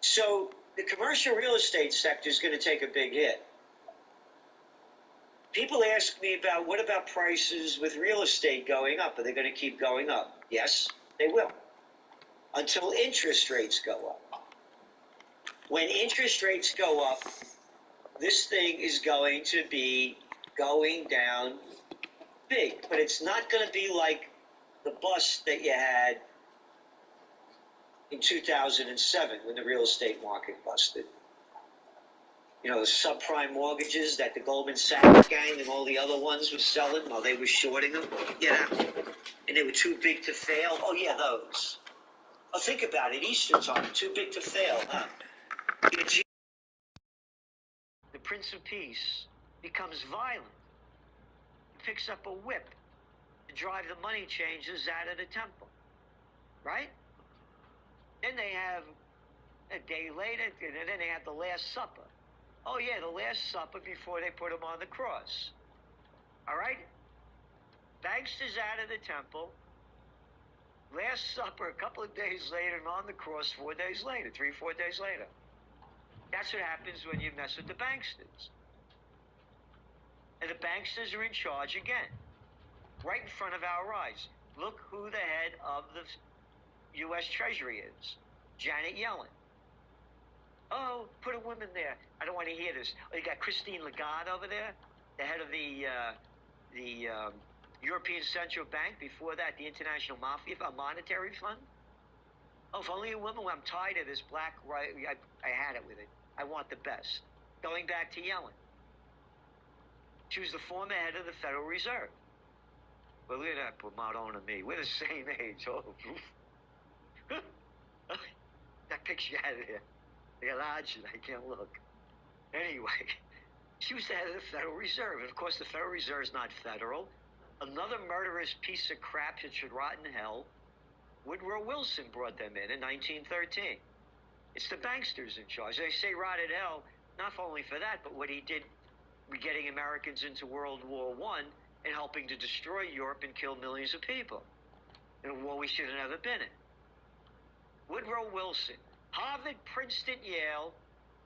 So the commercial real estate sector is going to take a big hit. People ask me about what about prices with real estate going up? Are they going to keep going up? Yes, they will. Until interest rates go up. When interest rates go up, this thing is going to be going down big. But it's not going to be like the bust that you had in 2007 when the real estate market busted. You know, the subprime mortgages that the Goldman Sachs gang and all the other ones were selling while they were shorting them, and they were too big to fail. Oh, yeah, those. Oh, think about it, Easter time, too big to fail, huh? The Prince of Peace becomes violent. He picks up a whip to drive the money changers out of the temple, right? Then they have, a day later, and then they have the Last Supper. Oh, yeah, the Last Supper before they put him on the cross. All right? Bankster's out of the temple. Last Supper a couple of days later, and on the cross 4 days later, 3-4 days later. That's what happens when you mess with the banksters. And the banksters are in charge again, right in front of our eyes. Look who the head of the U.S. Treasury is, Janet Yellen. Oh, put a woman there. I don't want to hear this. Oh, you got Christine Lagarde over there, the head of the European Central Bank. Before that, the International Monetary Fund. Oh, if only a woman. I'm tired of this black. Right, I had it with it. I want the best. Going back to Yellen. She was the former head of the Federal Reserve. Well, look at that, put Maudon and me. We're the same age. Oh, that picture out of there. I got large, I can't look. Anyway, she was the head of the Federal Reserve. And of course, the Federal Reserve is not federal. Another murderous piece of crap that should rot in hell. Woodrow Wilson brought them in 1913. It's the banksters in charge. They say rot in hell, not only for that, but what he did getting Americans into World War I and helping to destroy Europe and kill millions of people in a war we should have never been in. Woodrow Wilson, Harvard, Princeton, Yale,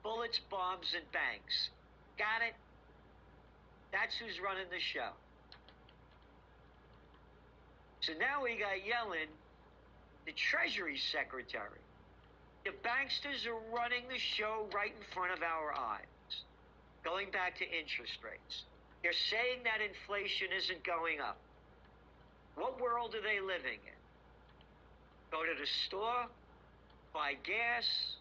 bullets, bombs, and banks. Got it? That's who's running the show. So now we got Yellen, the Treasury Secretary. The banksters are running the show right in front of our eyes. Going back to interest rates. They're saying that inflation isn't going up. What world are they living in? Go to the store, buy gas,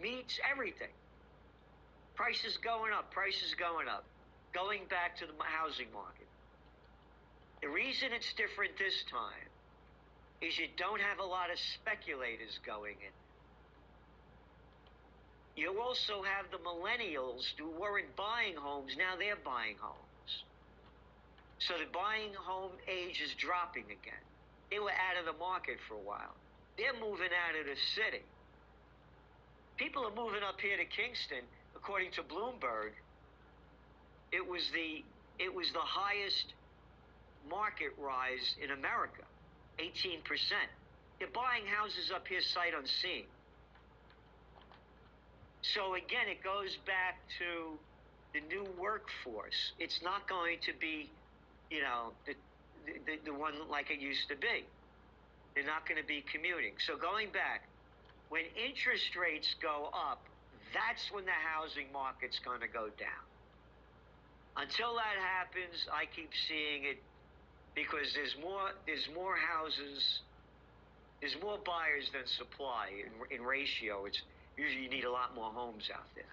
meats, everything. Prices going up, prices going up. Going back to the housing market. The reason it's different this time is you don't have a lot of speculators going in. You also have the millennials who weren't buying homes, now they're buying homes. So the buying home age is dropping again. They were out of the market for a while. They're moving out of the city. People are moving up here to Kingston. According to Bloomberg, it was the highest market rise in America, 18%. They're buying houses up here sight unseen. So again, it goes back to the new workforce. It's not going to be, the one like it used to be. They're not going to be commuting. So going back, when interest rates go up, that's when the housing market's going to go down. Until that happens, I keep seeing it because there's more houses, there's more buyers than supply in ratio. It's usually you need a lot more homes out there.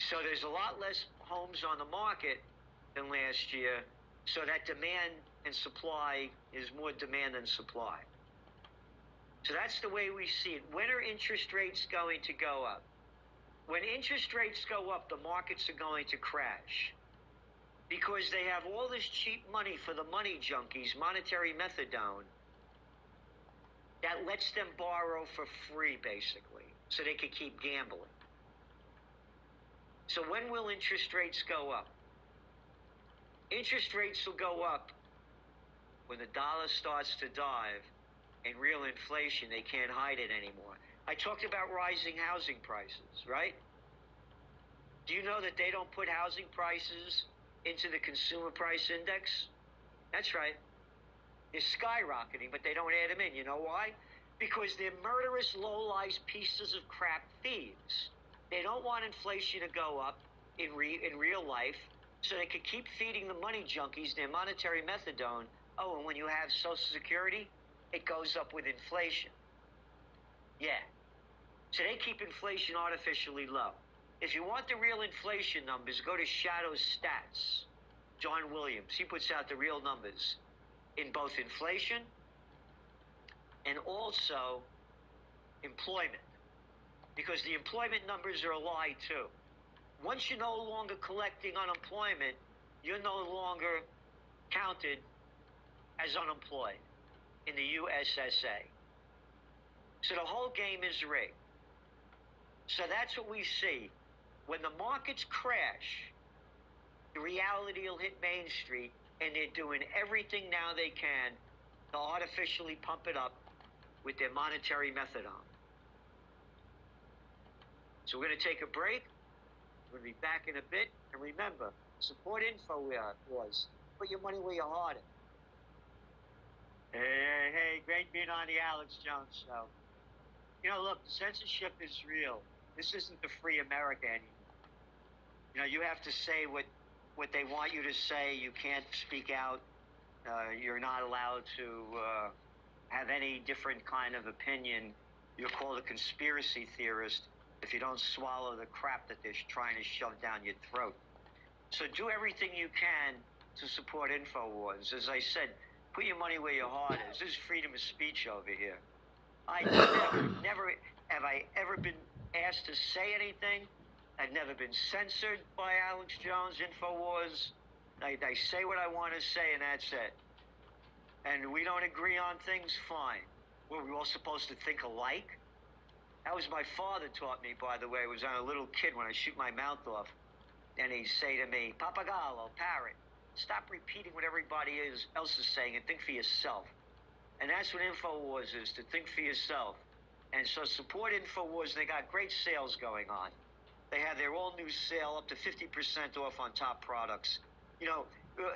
So there's a lot less homes on the market than last year. So that demand and supply is more demand than supply. So that's the way we see it. When are interest rates going to go up? When interest rates go up, the markets are going to crash. Because they have all this cheap money for the money junkies, monetary methadone, that lets them borrow for free, basically, so they can keep gambling. So when will interest rates go up? Interest rates will go up when the dollar starts to dive and real inflation. They can't hide it anymore. I talked about rising housing prices, right? Do you know that they don't put housing prices into the consumer price index? That's right. They're skyrocketing, but they don't add them in. You know why? Because they're murderous, low-life pieces of crap thieves. They don't want inflation to go up in real life, so they could keep feeding the money junkies their monetary methadone. Oh, and when you have Social Security, it goes up with inflation. Yeah. So they keep inflation artificially low. If you want the real inflation numbers, go to Shadow Stats. John Williams, he puts out the real numbers in both inflation and also employment. Because the employment numbers are a lie too. Once you're no longer collecting unemployment, you're no longer counted as unemployed in the USSA. So the whole game is rigged. So that's what we see. When the markets crash, the reality will hit Main Street, and they're doing everything now they can to artificially pump it up with their monetary methadone. So we're going to take a break. We're going to be back in a bit. And remember, support InfoWars. Put your money where your heart is. Hey, great being on the Alex Jones Show. You know, look, censorship is real. This isn't the free America anymore. You know, you have to say what they want you to say. You can't speak out. You're not allowed to have any different kind of opinion. You're called a conspiracy theorist if you don't swallow the crap that they're trying to shove down your throat. So do everything you can to support InfoWars. As I said, put your money where your heart is. This is freedom of speech over here. I never have I ever been asked to say anything. I've never been censored by Alex Jones, InfoWars. I say what I want to say, and that's it. And we don't agree on things, fine. Were we all supposed to think alike? That was my father taught me, by the way. I was a little kid when I shoot my mouth off. And he'd say to me, Papagallo, parrot, stop repeating what everybody else is saying and think for yourself. And that's what InfoWars is, to think for yourself. And so support InfoWars, and they got great sales going on. They have their all-new sale up to 50% off on top products. You know,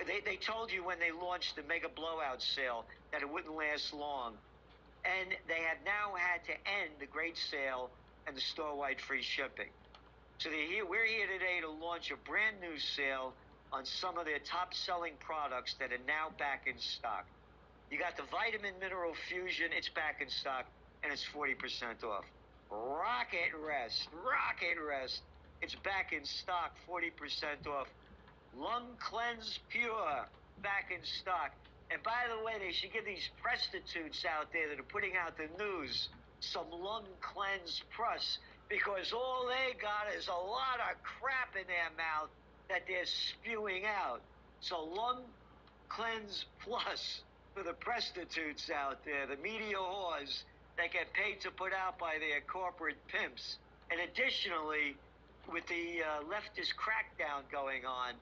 they told you when they launched the Mega Blowout sale that it wouldn't last long. And they have now had to end the great sale and the store-wide free shipping. So we're here today to launch a brand new sale on some of their top-selling products that are now back in stock. You got the Vitamin Mineral Fusion, it's back in stock, and it's 40% off. Rocket Rest, it's back in stock, 40% off. Lung Cleanse Pure, back in stock. And by the way, they should give these prostitutes out there that are putting out the news some Lung Cleanse Plus, because all they got is a lot of crap in their mouth that they're spewing out. So Lung Cleanse Plus for the prostitutes out there, the media whores that get paid to put out by their corporate pimps. And additionally, with the leftist crackdown going on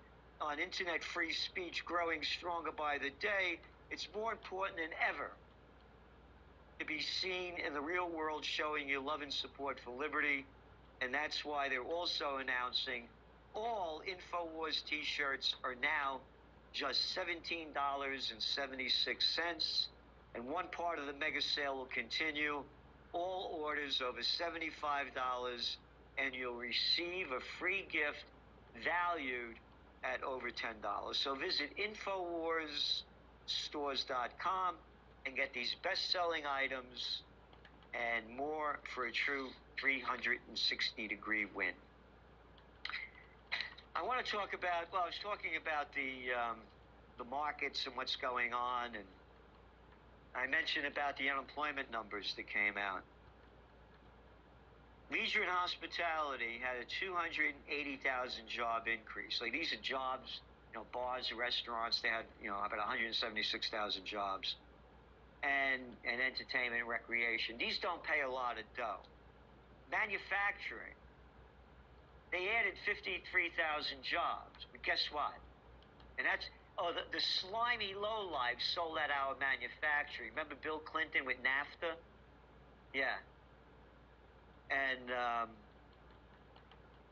internet free speech growing stronger by the day, it's more important than ever to be seen in the real world showing your love and support for liberty. And that's why they're also announcing all InfoWars t-shirts are now just $17.76. And one part of the mega sale will continue. All orders over $75, and you'll receive a free gift valued at over $10. So visit InfoWarsStores.com and get these best-selling items and more for a true 360-degree win. I want to talk about, well, I was talking about the markets and what's going on, and I mentioned about the unemployment numbers that came out. Leisure and hospitality had a 280,000 job increase. Like, these are jobs, you know, bars, restaurants, they had, you know, about 176,000 jobs. And entertainment and recreation. These don't pay a lot of dough. Manufacturing, they added 53,000 jobs. But guess what? And Oh, the slimy lowlife sold out our manufacturing. Remember Bill Clinton with NAFTA? Yeah. And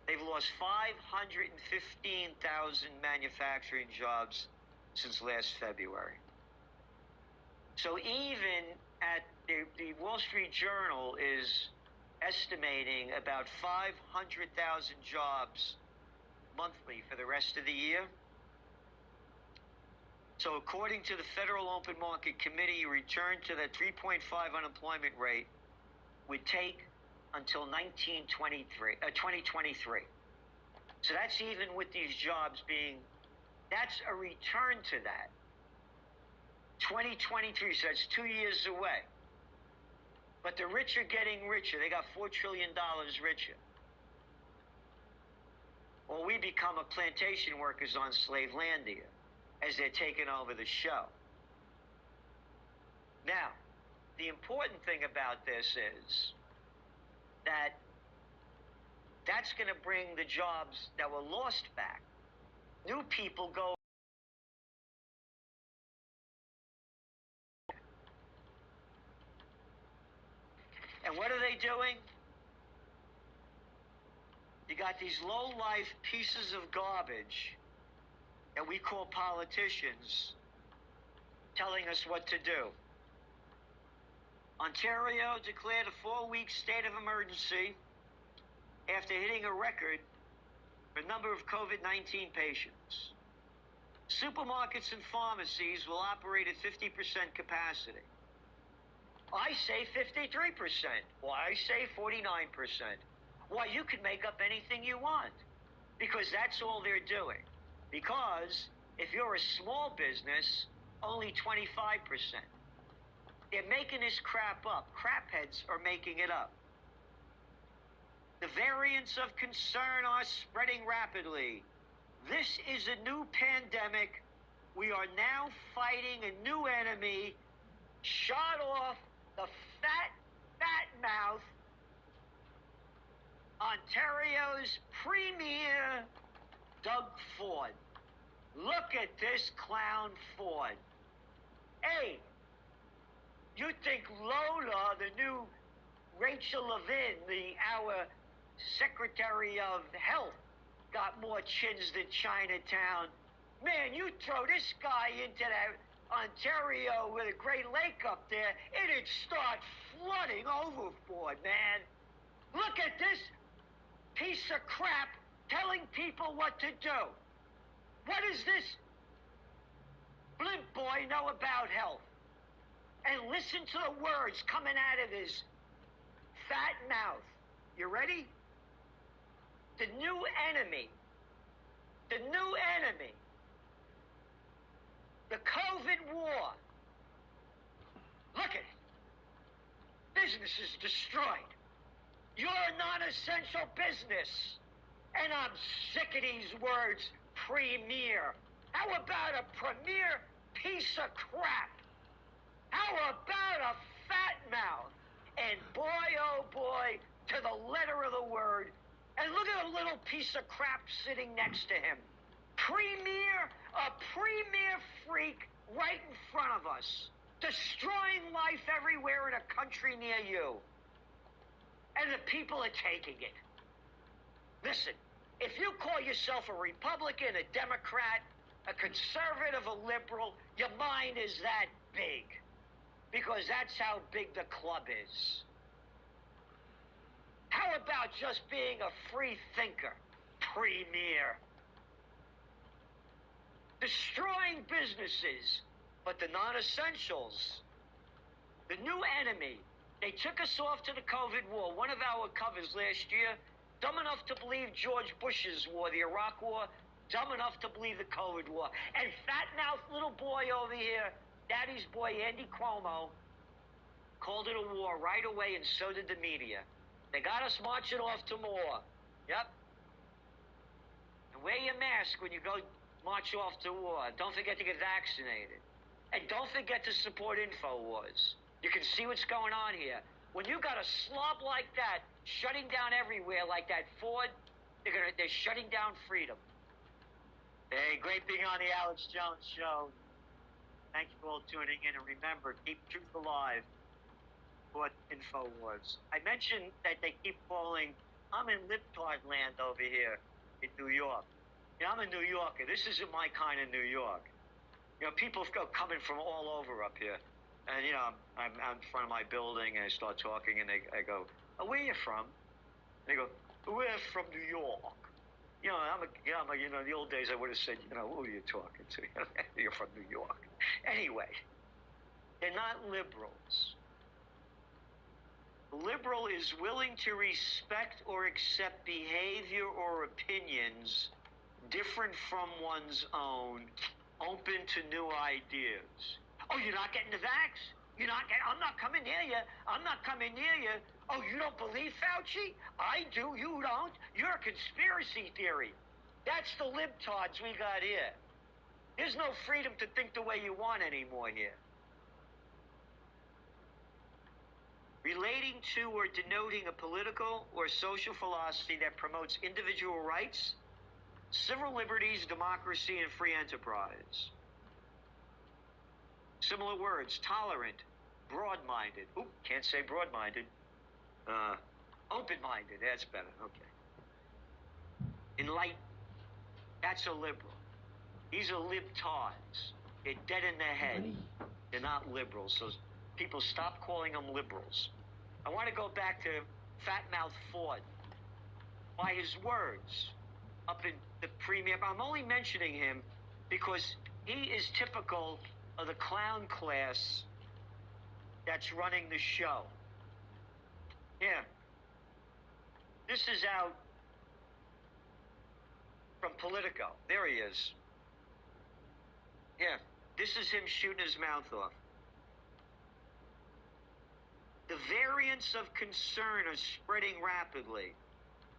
they've lost 515,000 manufacturing jobs since last February. So even at the Wall Street Journal is estimating about 500,000 jobs monthly for the rest of the year. So according to the Federal Open Market Committee, a return to the 3.5 unemployment rate would take until 2023. So that's even with these jobs being, that's a return to that. 2023, so that's 2 years away. But the rich are getting richer. They got $4 trillion richer. Or we become a plantation workers on Slavelandia as they're taking over the show. Now, the important thing about this is that that's going to bring the jobs that were lost back. New people go. And what are they doing? You got these low-life pieces of garbage that we call politicians telling us what to do. Ontario declared a 4-week state of emergency after hitting a record for number of COVID-19 patients. Supermarkets and pharmacies will operate at 50% capacity. I say 53%. Well, I say 49%. Well, you can make up anything you want because that's all they're doing. Because if you're a small business, only 25%. They're making this crap up. Crapheads are making it up. The variants of concern are spreading rapidly. This is a new pandemic. We are now fighting a new enemy. Shot off the fat mouth, Ontario's premier, Doug Ford. Look at this clown Ford. Hey, you think Lola, the new Rachel Levin, our Secretary of Health, got more chins than Chinatown? Man, you throw this guy into that Ontario with a Great Lake up there, it'd start flooding overboard, man. Look at this piece of crap telling people what to do. What does this blimp boy know about health? And listen to the words coming out of his fat mouth. You ready? The new enemy. The new enemy. The COVID war. Look at it. Business is destroyed. You're a non-essential business. And I'm sick of these words, premier. How about a premier piece of crap? How about a fat mouth? And boy, oh boy, to the letter of the word. And look at a little piece of crap sitting next to him. Premier, a premier freak right in front of us, destroying life everywhere in a country near you. And the people are taking it. Listen, if you call yourself a Republican, a Democrat, a conservative, a liberal, your mind is that big. Because that's how big the club is. How about just being a free thinker, premier? Destroying businesses, but the non-essentials. The new enemy. They took us off to the COVID war. One of our covers last year, dumb enough to believe George Bush's war, the Iraq war, dumb enough to believe the COVID war. And fat-mouthed little boy over here, Daddy's boy, Andy Cuomo, called it a war right away, and so did the media. They got us marching off to war. Yep. And wear your mask when you go march off to war. Don't forget to get vaccinated. And don't forget to support InfoWars. You can see what's going on here. When you got a slob like that shutting down everywhere like that Ford, they're shutting down freedom. Hey, great being on the Alex Jones Show. Thank you for all tuning in, and remember, keep truth alive. What InfoWars. I mentioned that they keep calling, I'm in libtard land over here in New York. You know, I'm a New Yorker. This isn't my kind of New York. You know, people go coming from all over up here. And, you know, I'm out in front of my building, and I start talking, and I go, oh, where are you from? And they go, we're from New York. You know, you know, in the old days I would have said, you know, who are you talking to? You're from New York. Anyway, they're not liberals. Liberal is willing to respect or accept behavior or opinions different from one's own, open to new ideas. Oh, you're not getting the vax? I'm not coming near you. I'm not coming near you. Oh, you don't believe Fauci? I do, you don't. You're a conspiracy theory. That's the libtards we got here. There's no freedom to think the way you want anymore here. Relating to or denoting a political or social philosophy that promotes individual rights, civil liberties, democracy, and free enterprise. Similar words: tolerant, broad-minded. Oop, can't say broad-minded. Open-minded, that's better, okay. Enlightened, that's a liberal. These are libtards. They're dead in the head. They're not liberals, so people stop calling them liberals. I want to go back to Fat Mouth Ford. By his words, up in the premier, I'm only mentioning him because he is typical of the clown class that's running the show. Yeah. This is out from Politico. There he is. Yeah. This is him shooting his mouth off. The variants of concern are spreading rapidly.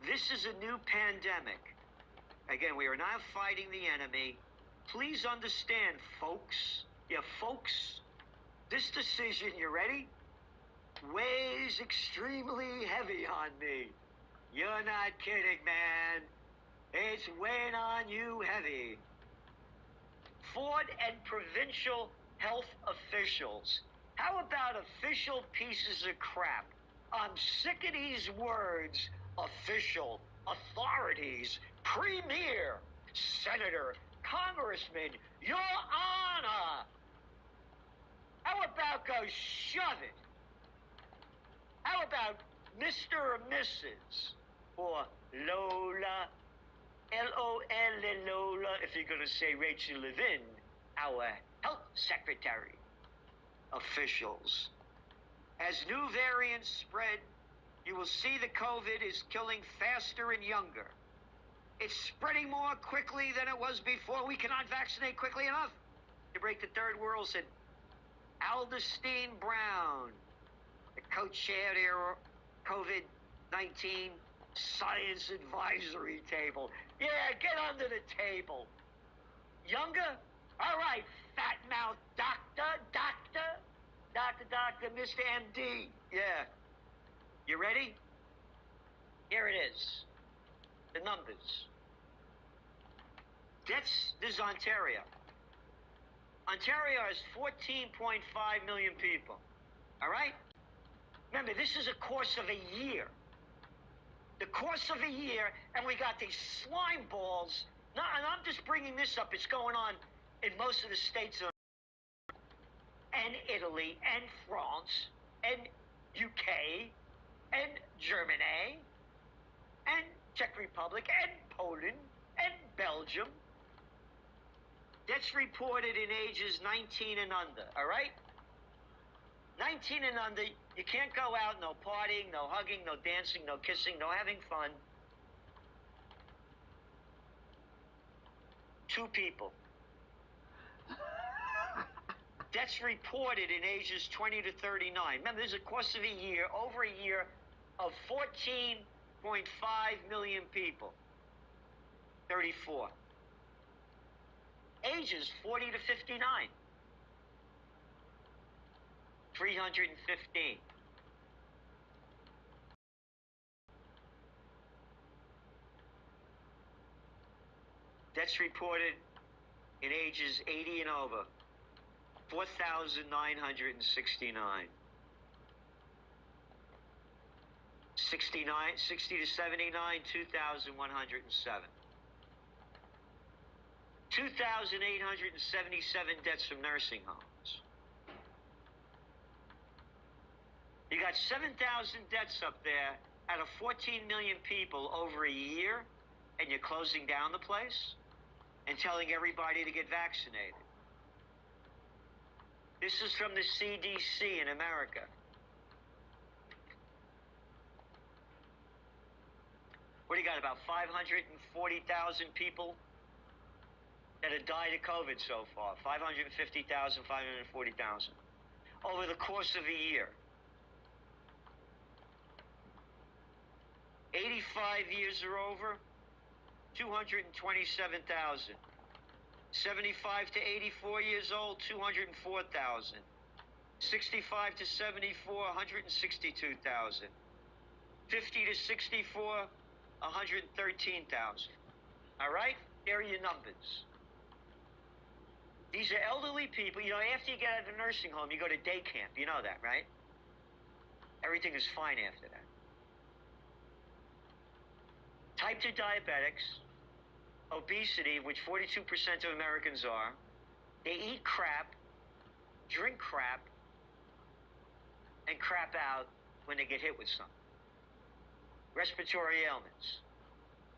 This is a new pandemic. Again, we are not fighting the enemy. Please understand, folks. Yeah, folks. This decision, you ready? Weighs extremely heavy on me. You're not kidding, man. It's weighing on you heavy. Ford and provincial health officials. How about official pieces of crap? I'm sick of these words. Official, authorities, premier, senator, congressman, your honor. How about go shove it? How about Mr. or Mrs. or Lola, L-O-L, Lola, if you're going to say Rachel Levin, our health secretary. Officials. As new variants spread, you will see the COVID is killing faster and younger. It's spreading more quickly than it was before. We cannot vaccinate quickly enough to break the third world, said Aldestein Brown, the co-chair of the COVID-19 Science Advisory Table. Yeah, get under the table. Younger? All right, fat mouth doctor, Mr. MD. Yeah. You ready? Here it is. The numbers. This is Ontario. Ontario has 14.5 million people. All right? Remember, this is a course of a year. The course of a year, and we got these slime balls. No, and I'm just bringing this up. It's going on in most of the states of and Italy and France and UK and Germany and Czech Republic and Poland and Belgium. That's reported in ages 19 and under, all right? 19 and under, you can't go out, no partying, no hugging, no dancing, no kissing, no having fun. 2 people. That's reported in ages 20 to 39. Remember, there's a course of a year, over a year, of 14.5 million people. 34. Ages 40 to 59. 315. Deaths reported in ages 80 and over, 4,969. 60 to 79, 2,107. 2,877 deaths from nursing homes. You got 7,000 deaths up there out of 14 million people over a year, and you're closing down the place and telling everybody to get vaccinated. This is from the CDC in America. What do you got, about 540,000 people that have died of COVID so far? 550,000, 540,000 over the course of a year. 85 years or over, 227,000. 75 to 84 years old, 204,000. 65 to 74, 162,000. 50 to 64, 113,000. All right? There are your numbers. These are elderly people. You know, after you get out of the nursing home, you go to day camp. You know that, right? Everything is fine after that. Type 2 diabetics, obesity, which 42% of Americans are, they eat crap, drink crap, and crap out when they get hit with something. Respiratory ailments.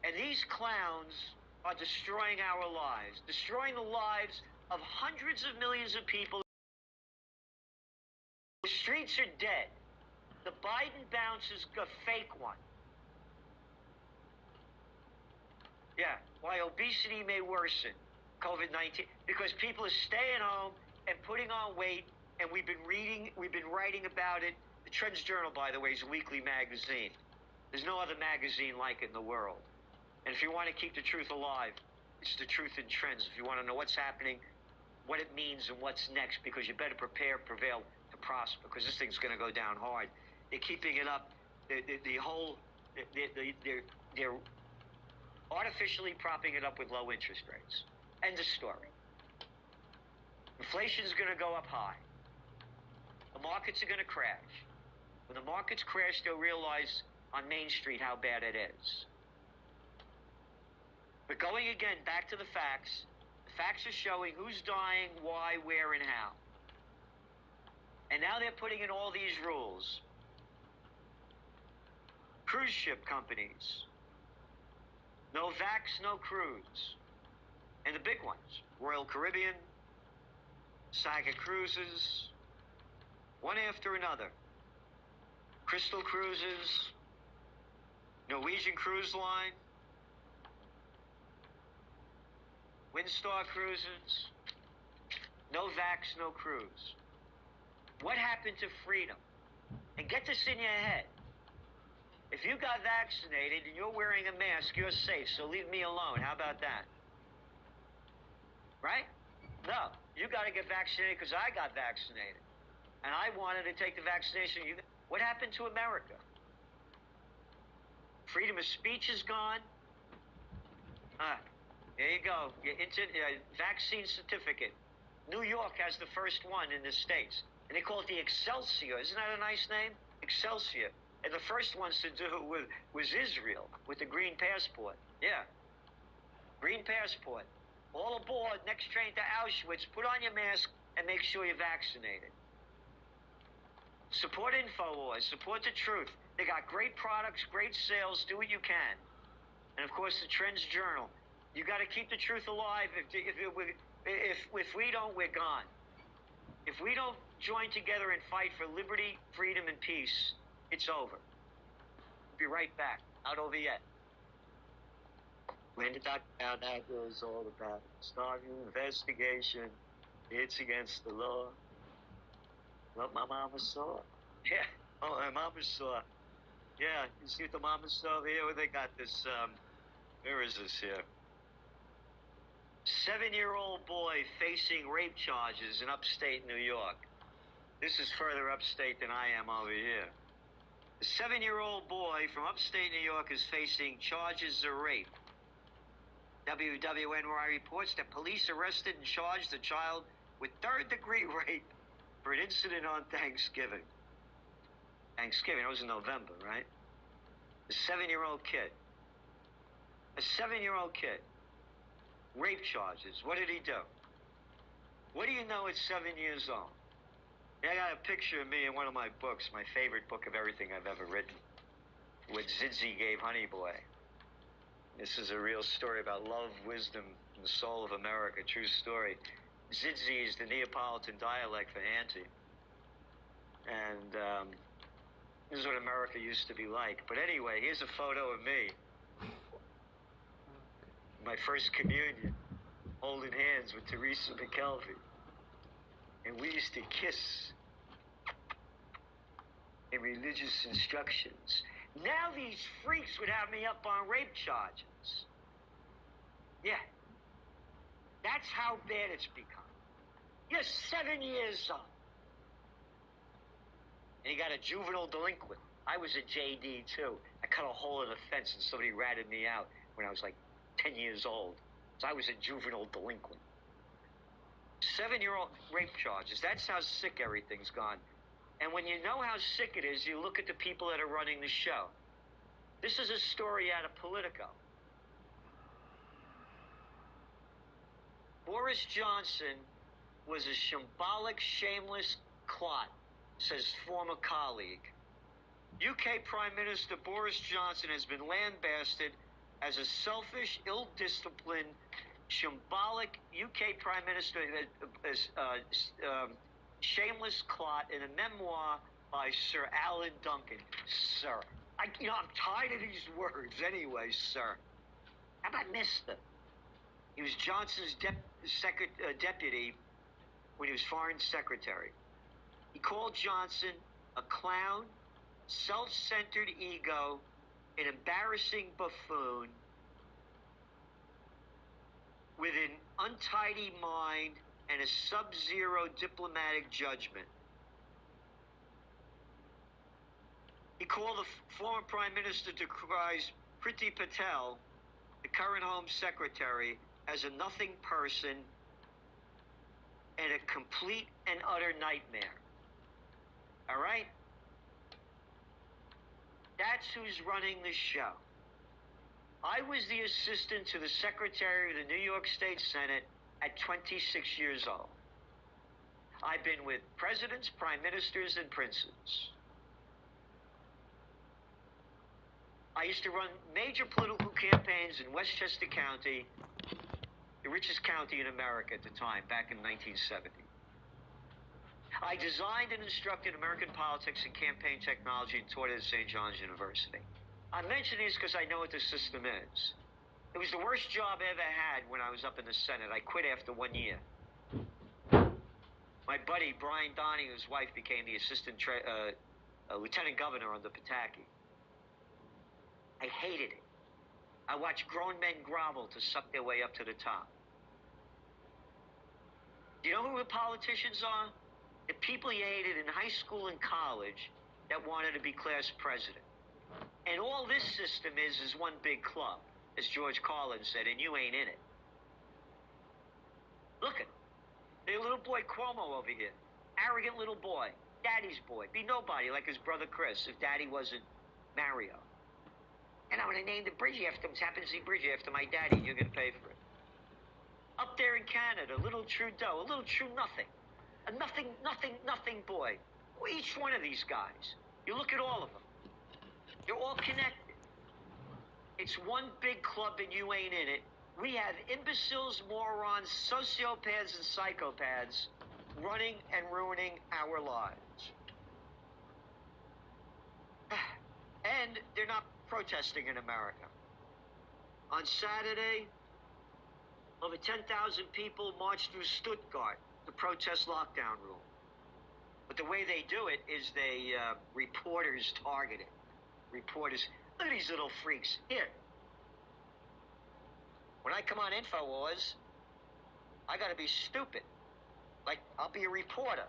And these clowns are destroying our lives, destroying the lives of hundreds of millions of people. The streets are dead. The Biden bounce is a fake one. Yeah, why obesity may worsen COVID-19, because people are staying home and putting on weight, and we've been writing about it. The Trends Journal, by the way, is a weekly magazine. There's no other magazine like it in the world. And if you want to keep the truth alive, it's the Truth in Trends. If you want to know what's happening, what it means, and what's next, because you better prepare, prevail, to prosper, because this thing's going to go down hard. They're keeping it up. They're artificially propping it up with low interest rates. End of story. Inflation's going to go up high. The markets are going to crash. When the markets crash, they'll realize on Main Street how bad it is. But going again back to the facts, the facts are showing who's dying, why, where, and how. And now they're putting in all these rules. Cruise ship companies. No vax, no cruise. And the big ones, Royal Caribbean, Saga Cruises, one after another. Crystal Cruises, Norwegian Cruise Line, Windstar Cruises, no vax, no cruise. What happened to freedom? And get this in your head. If you got vaccinated and you're wearing a mask, you're safe, so leave me alone. How about that? Right? No, you got to get vaccinated because I got vaccinated. And I wanted to take the vaccination. What happened to America? Freedom of speech is gone. There you go. Your vaccine certificate. New York has the first one in the States. And they call it the Excelsior. Isn't that a nice name? Excelsior. And the first ones to do it was Israel with the green passport. Yeah. Green passport. All aboard, next train to Auschwitz. Put on your mask and make sure you're vaccinated. Support InfoWars. Support the truth. They got great products, great sales. Do what you can. And, of course, the Trends Journal. You got to keep the truth alive. If we don't, we're gone. If we don't join together and fight for liberty, freedom, and peace, it's over. Be right back. Not over yet. When the doctor found out it was all about starting an investigation, it's against the law. What my mama saw. Yeah. Oh, my mama saw. Yeah. You see what the mama saw here? Where they got this, where is this here? 7-year-old boy facing rape charges in upstate New York. This is further upstate than I am over here. A 7-year-old boy from upstate New York is facing charges of rape. WWNY reports that police arrested and charged the child with third-degree rape for an incident on Thanksgiving. Thanksgiving, it was in November, right? A 7-year-old kid. A 7-year-old kid. Rape charges. What did he do? What do you know at 7 years old? I got a picture of me in one of my books, my favorite book of everything I've ever written, what Zidzi gave Honey Boy. This is a real story about love, wisdom, and the soul of America. True story. Zidzi is the Neapolitan dialect for auntie. And this is what America used to be like. But anyway, here's a photo of me. My first communion, holding hands with Teresa McKelvey. And we used to kiss in religious instructions. Now these freaks would have me up on rape charges. Yeah. That's how bad it's become. You're 7 years old. And you got a juvenile delinquent. I was a JD too. I cut a hole in the fence and somebody ratted me out when I was like 10 years old. So I was a juvenile delinquent. 7-year-old rape charges. That's how sick everything's gone. And when you know how sick it is, you look at the people that are running the show. This is a story out of Politico. Boris Johnson was a shambolic, shameless clot, says former colleague. UK Prime Minister Boris Johnson has been lambasted as a selfish, ill-disciplined, shambolic UK Prime Minister, shameless clot in a memoir by Sir Alan Duncan. Sir. I'm tired of these words anyway, sir. How about Mr.? He was Johnson's deputy when he was Foreign Secretary. He called Johnson a clown, self-centered ego, an embarrassing buffoon with an untidy mind and a sub-zero diplomatic judgment. He called the former Prime Minister decries Priti Patel, the current Home Secretary, as a nothing person and a complete and utter nightmare. All right? That's who's running the show. I was the assistant to the Secretary of the New York State Senate at 26 years old. I've been with presidents, prime ministers, and princes. I used to run major political campaigns in Westchester County, the richest county in America at the time, back in 1970. I designed and instructed American politics and campaign technology and taught it at St. John's University. I'm mentioning this because I know what the system is. It was the worst job I ever had when I was up in the Senate. I quit after 1 year. My buddy, Brian Donahue's wife, became the assistant lieutenant governor under Pataki. I hated it. I watched grown men grovel to suck their way up to the top. Do you know who the politicians are? The people you hated in high school and college that wanted to be class president. And all this system is one big club, as George Carlin said, and you ain't in it. Look at the little boy Cuomo over here. Arrogant little boy. Daddy's boy. Be nobody like his brother Chris if daddy wasn't Mario. And I'm going to name the bridge after him. It happens to be bridge after my daddy. You're going to pay for it. Up there in Canada, little Trudeau, a little true nothing. A nothing boy. Each one of these guys. You look at all of them. They're all connected. It's one big club and you ain't in it. We have imbeciles, morons, sociopaths, and psychopaths running and ruining our lives. And they're not protesting in America. On Saturday, over 10,000 people marched through Stuttgart to protest lockdown rule. But the way they do it is they reporters target it. Reporters, look at these little freaks. Here. When I come on InfoWars, I got to be stupid. Like, I'll be a reporter.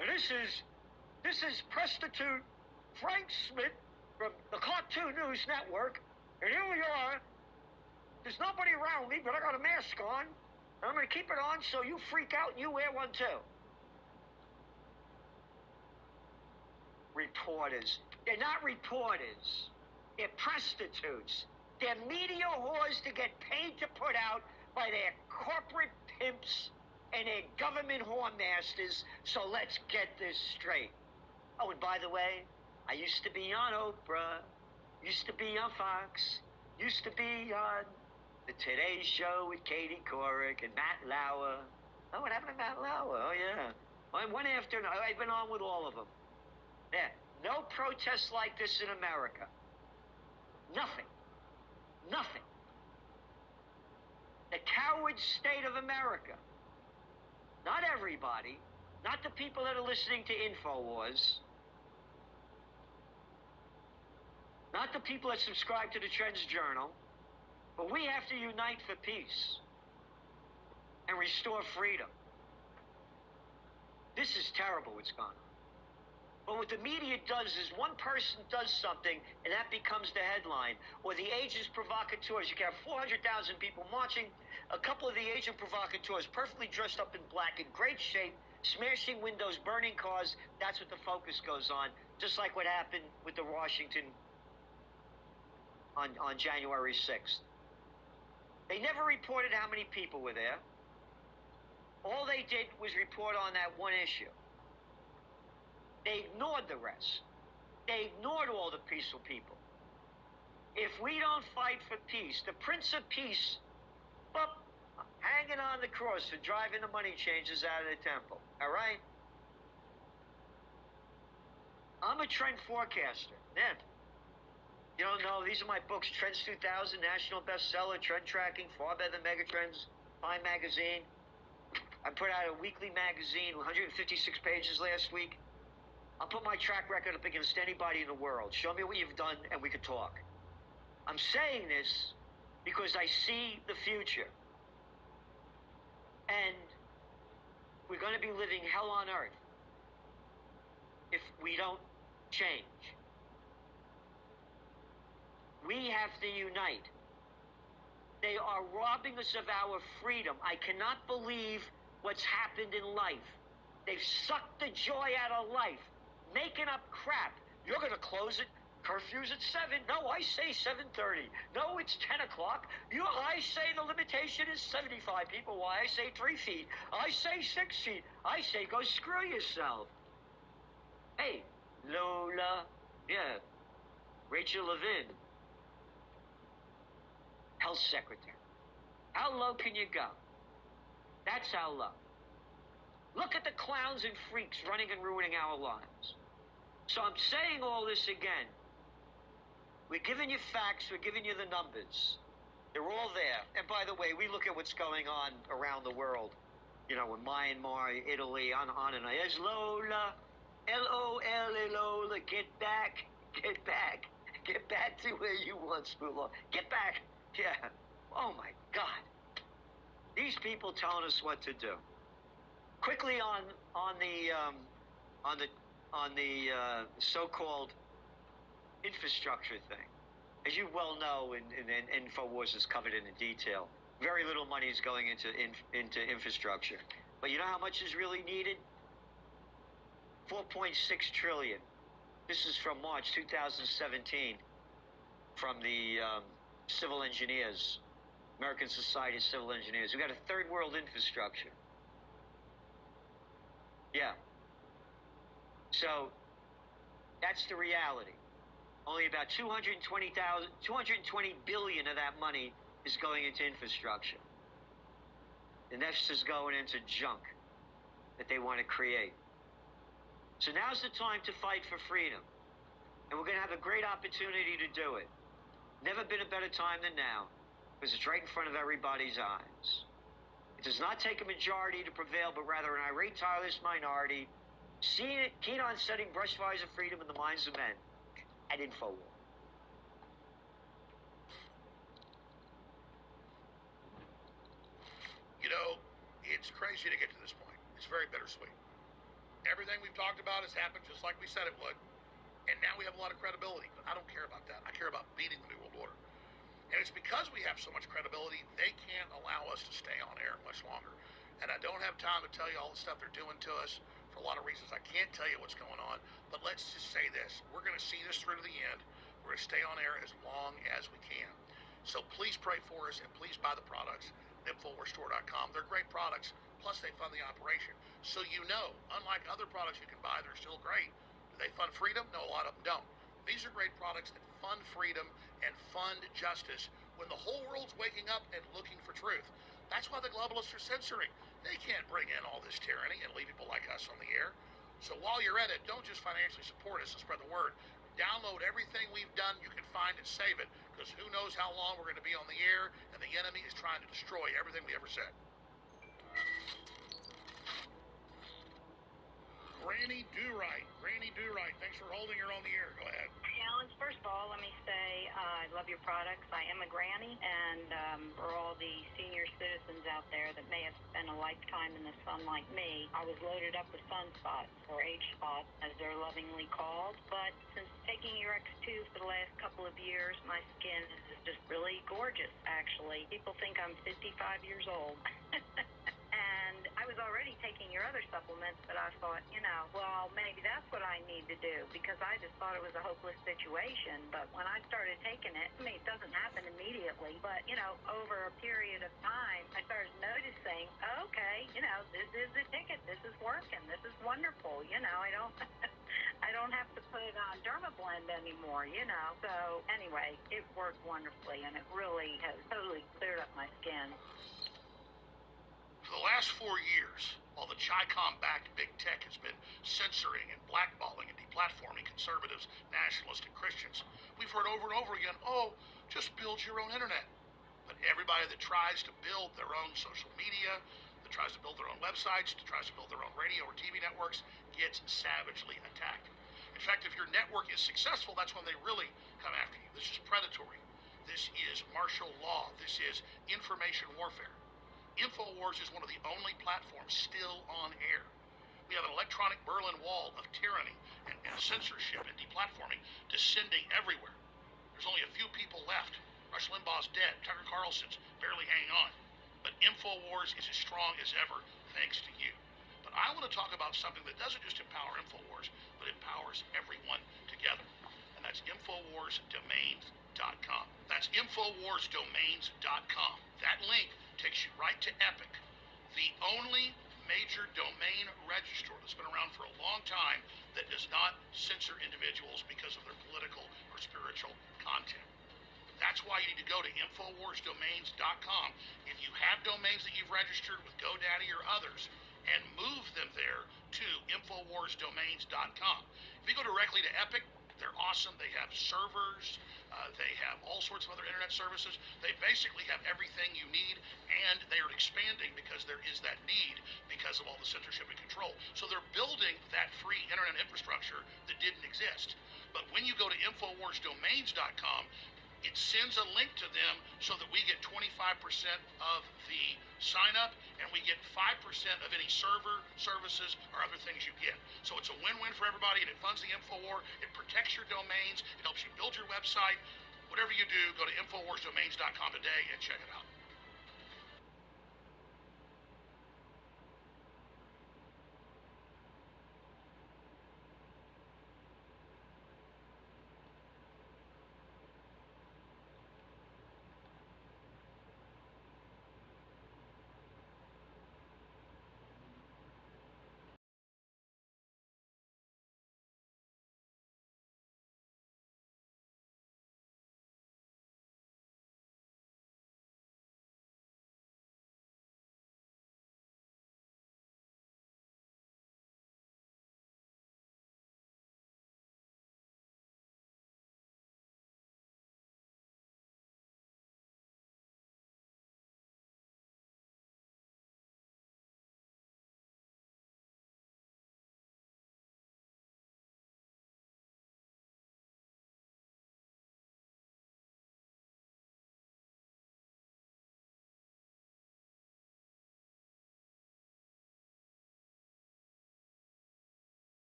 And this is prostitute Frank Smith from the Cartoon News Network. And here we are There's nobody around me, but I got a mask on. And I'm going to keep it on so you freak out and you wear one too. Reporters. They're not reporters. They're prostitutes. They're media whores to get paid to put out by their corporate pimps and their government whore masters. So let's get this straight. Oh, and by the way, I used to be on Oprah, used to be on Fox, used to be on the Today Show with Katie Couric and Matt Lauer. Oh, what happened to Matt Lauer? Oh, yeah. One after another. I've been on with all of them. There. No protests like this in America. Nothing. Nothing. The coward state of America. Not everybody. Not the people that are listening to InfoWars. Not the people that subscribe to the Trends Journal. But we have to unite for peace and restore freedom. This is terrible what's gone on. But what the media does is one person does something and that becomes the headline. Or the agents provocateurs. You can have 400,000 people marching. A couple of the agent provocateurs perfectly dressed up in black, in great shape, smashing windows, burning cars. That's what the focus goes on. Just like what happened with the Washington on January 6th. They never reported how many people were there. All they did was report on that one issue. They ignored the rest. They ignored all the peaceful people. If we don't fight for peace, the Prince of Peace, hanging on the cross for driving the money changers out of the temple. All right? I'm a trend forecaster. Yeah. You don't know, these are my books. Trends 2000, national bestseller, trend tracking, far better than Megatrends, Time magazine. I put out a weekly magazine, 156 pages last week. I'll put my track record up against anybody in the world. Show me what you've done and we could talk. I'm saying this because I see the future. And we're going to be living hell on earth if we don't change. We have to unite. They are robbing us of our freedom. I cannot believe what's happened in life. They've sucked the joy out of life, making up crap. You're going to close it. Curfew's at 7. No, I say 7:30. No, it's 10 o'clock. I say the limitation is 75 people. Why? I say 3 feet. I say 6 feet. I say go screw yourself. Hey, Lola. Yeah. Rachel Levin. Health Secretary. How low can you go? That's how low. Look at the clowns and freaks running and ruining our lives. So I'm saying all this again. We're giving you facts. We're giving you the numbers. They're all there. And by the way, we look at what's going on around the world. You know, in Myanmar, Italy, on and on. There's Lola. L-O-L-A, Lola. Get back. Get back. Get back to where you once belonged. Get back. Yeah. Oh, my God. These people telling us what to do. Quickly on the so-called infrastructure thing. As you well know, and InfoWars is covered in detail, very little money is going into infrastructure. But you know how much is really needed? $4.6 trillion. This is from March 2017 from the civil engineers, American Society of Civil Engineers. We've got a third world infrastructure. Yeah. So that's the reality. Only about 220 billion of that money is going into infrastructure. The next is going into junk that they want to create. So now's the time to fight for freedom. And we're going to have a great opportunity to do it. Never been a better time than now, because it's right in front of everybody's eyes. It does not take a majority to prevail, but rather an irate, tireless minority, keen on setting brush fires of freedom in the minds of men. At InfoWars. You know, it's crazy to get to this point. It's very bittersweet. Everything we've talked about has happened just like we said it would. And now we have a lot of credibility. But I don't care about that. I care about beating the New World Order. And it's because we have so much credibility, they can't allow us to stay on air much longer. And I don't have time to tell you all the stuff they're doing to us for a lot of reasons. I can't tell you what's going on, but let's just say this. We're going to see this through to the end. We're going to stay on air as long as we can. So please pray for us and please buy the products at InfoWarsStore.com. They're great products, plus they fund the operation. So you know, unlike other products you can buy that are still great, do they fund freedom? No, a lot of them don't. These are great products that fund freedom and fund justice when the whole world's waking up and looking for truth. That's why the globalists are censoring. They can't bring in all this tyranny and leave people like us on the air. So while you're at it, don't just financially support us and spread the word. Download everything we've done. You can find and save it, because who knows how long we're going to be on the air, and the enemy is trying to destroy everything we ever said. Granny Do Right, thanks for holding her on the air. Go ahead. Alan, first of all, let me say I love your products. I am a granny, and for all the senior citizens out there that may have spent a lifetime in the sun like me, I was loaded up with sunspots, or age spots, as they're lovingly called. But since taking your X2 for the last couple of years, my skin is just really gorgeous, actually. People think I'm 55 years old. And I was already taking your other supplements, but I thought, well, maybe that's what I need to do, because I just thought it was a hopeless situation. But when I started taking it, it doesn't happen immediately, but, over a period of time, I started noticing, okay, this is the ticket. This is working. This is wonderful. I don't I don't have to put it on Dermablend anymore, So anyway, it worked wonderfully, and it really has totally cleared up my skin. For the last 4 years, while the Chi-Com-backed big tech has been censoring and blackballing and deplatforming conservatives, nationalists, and Christians, we've heard over and over again, just build your own internet. But everybody that tries to build their own social media, that tries to build their own websites, that tries to build their own radio or TV networks, gets savagely attacked. In fact, if your network is successful, that's when they really come after you. This is predatory. This is martial law. This is information warfare. InfoWars is one of the only platforms still on air. We have an electronic Berlin Wall of tyranny and censorship and deplatforming descending everywhere. There's only a few people left. Rush Limbaugh's dead. Tucker Carlson's barely hanging on. But InfoWars is as strong as ever, thanks to you. But I want to talk about something that doesn't just empower InfoWars, but empowers everyone together. And that's InfoWarsDomains.com. That's InfoWarsDomains.com. That link takes you right to Epic, the only major domain registrar that's been around for a long time that does not censor individuals because of their political or spiritual content. That's why you need to go to InfoWarsDomains.com. If you have domains that you've registered with GoDaddy or others, and move them there to InfoWarsDomains.com. If you go directly to Epic, they're awesome. They have servers. They have all sorts of other internet services. They basically have everything you need, and they are expanding because there is that need because of all the censorship and control. So they're building that free internet infrastructure that didn't exist. But when you go to InfoWarsDomains.com, it sends a link to them so that we get 25% of the sign up, and we get 5% of any server services or other things you get. So it's a win-win for everybody, and it funds the InfoWar. It protects your domains. It helps you build your website. Whatever you do, go to InfoWarsDomains.com today and check it out.